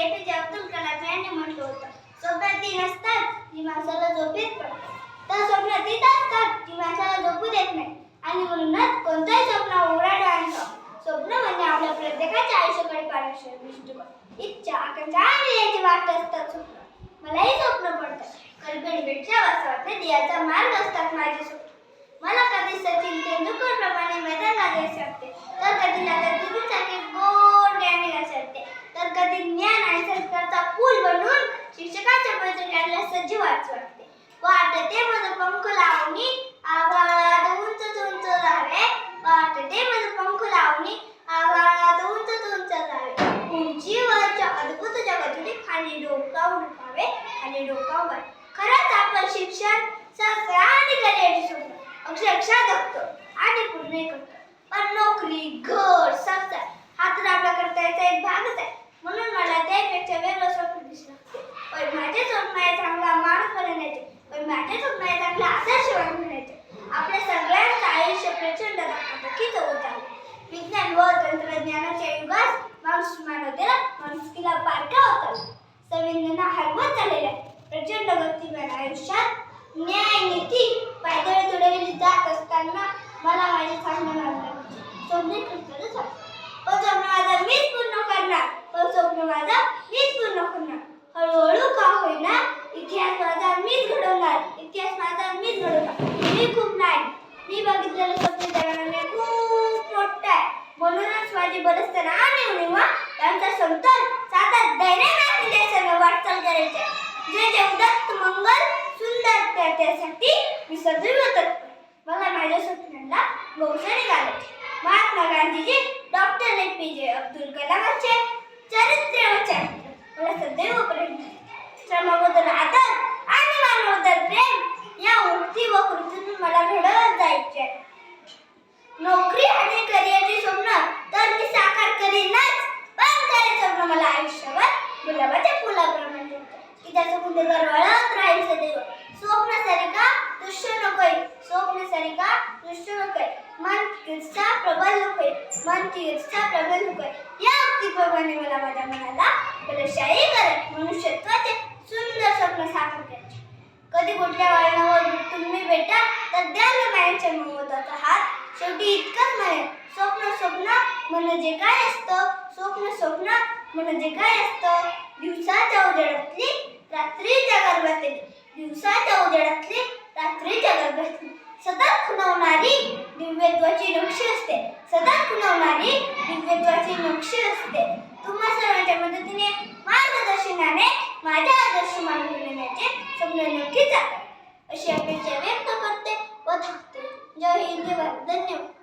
APJ Abdul Kalam यांनी म्हटलं होतं, स्वप्नात ती नसतात जी माणसाला झोपेत पडतात, तर स्वप्नात तीच असतात जी माणसाला झोपू देत नाही. आणि म्हणूनच कोणतंही स्वप्न उघड्या डोळ्यांचं. स्वप्न म्हणजे आपल्या प्रत्येकाच्या आयुष्याकडे पाहण्याचे दृष्टिकोन, इच्छा, आकांक्षा आणि याची वाट असतात स्वप्न. मलाही स्वप्न पडतात. कल्पनेपेक्षा असं वाटतं दियाचा मार्ग असतात माझे स्वप्न. मला कधी सचिन तेंडुलकर प्रमाणे मैदानात यायचे वाटते, तर कधी लता दीदीसारखे गोड गाणे गायचे वाटते, तर कधी ज्ञान आणि संस्काराचा पूल बनवून शिक्षकाच्या मैत्रिणीला सज्ज व्हायचे वाटते. वाटते माझं पंख लावणी आभाळात उंच उंच जावे, वाटते माझं पंख लावणी आभाळात उंच उंच जावे, उंचीवरच्या अद्भुत जगातून खाली डोकावून पाहावे, खाली डोकावून. खरंच आपण शिक्षण, संस्कार आणि करिअरची स्वप्न अक्षरशः जगतो आणि पूर्ण करतो. पण नोकरी, घर, संसार हा तर आपल्या कर्तव्याचा एक भागच आहे. म्हणून मला त्यापेक्षा वेगळं स्वप्न दिसलं. पण माझे स्वप्न आहे चांगला माणूस बनवण्याचे, पण माझे स्वप्न आहे चांगला आदर्श बनवण्याचे. आपल्या सगळ्यांचं आयुष्य प्रचंड धकाधकीचं होत आहे. विज्ञान व तंत्रज्ञानाच्या युगात माणूस मानवतेला माणुसकीला पारखा होत आहे. संवेदना हरवत चाललेल्या प्रचंड गतिमान आयुष्यात न्याय नीती पायदळी तुडवली जात असताना मला माझे सांगणं लागलं. स्वप्ने कृष्णच असतात. पण स्वप्न माझं मीच पूर्ण करणार, पण स्वप्न माझं मीच पूर्ण करणार. हळूहळू का होईना इतिहास माझा मीच घडवणार, इतिहास माझा मीच घडवणार. मी खूप नाही, मी बघितलेलं स्वप्न जगाने खूप मोठं आहे. म्हणूनच माझी बलस्थान आणि उणीवा यांचा समतोल साधा धैर्याने देशाने वाटचाल करायची. जे उदात्त मंगल सुंदर त्यासाठी मी सदैव तत्पर. मला माझ्या स्वप्नांना गौसणी घालायची. महात्मा गांधीजी, डॉक्टर APJ अब्दुल कलामांचे चरित्र व चारित्र्य मला सदैव प्रेरणा. श्रमाबद्दल आदर आणि मानवाबद्दल प्रेम या उक्ती व कृतीतून मला घडवत जायचे. नोकरी आणि करिअरची स्वप्न तर मी साकार करीनच, पण खरे स्वप्न मला आयुष्यभर गुलाबाच्या फुलाप्रमाणे ठेवते, की त्याचं कुंडीवर वळत राहील सदैव. स्वप्न सारिका दृश्य नकोय, स्वप्न सारिका दृश्य नकोय, मन ईर्षा प्रबल नकोय, मन ईर्षा प्रबल नकोय. या उक्तीप्रमाणे मला माझ्या मनाला बलशाली करत मनुष्यत्वाचे सुंदर स्वप्न साकार करायचे. कधी कुठल्या वळणावर तुम्ही भेटा तर द्याल माझ्या ममताचा हात. शेवटी इतकंच म्हणेन, स्वप्न स्वप्न म्हणजे काय असतं, स्वप्न स्वप्न म्हणजे काय असतं. दिवसाच्या उजेडातली रात्रीच्या गर्भातली, दिवसाच्या उजेडातली रात्रीच्या गर्भातली सतत खुणवणारी दिव्यत्वाची नक्षी असते, सतत खुणवणारी दिव्यत्वाची नक्षी असते. तुम्हा सर्वांच्या मदतीने मार्गदर्शनाने माझ्या आदर्श मार्ग घेण्याचे स्वप्न नक्कीच आहे अशी अपेक्षा व्यक्त करते व थांबते. जय हिंद, धन्यवाद.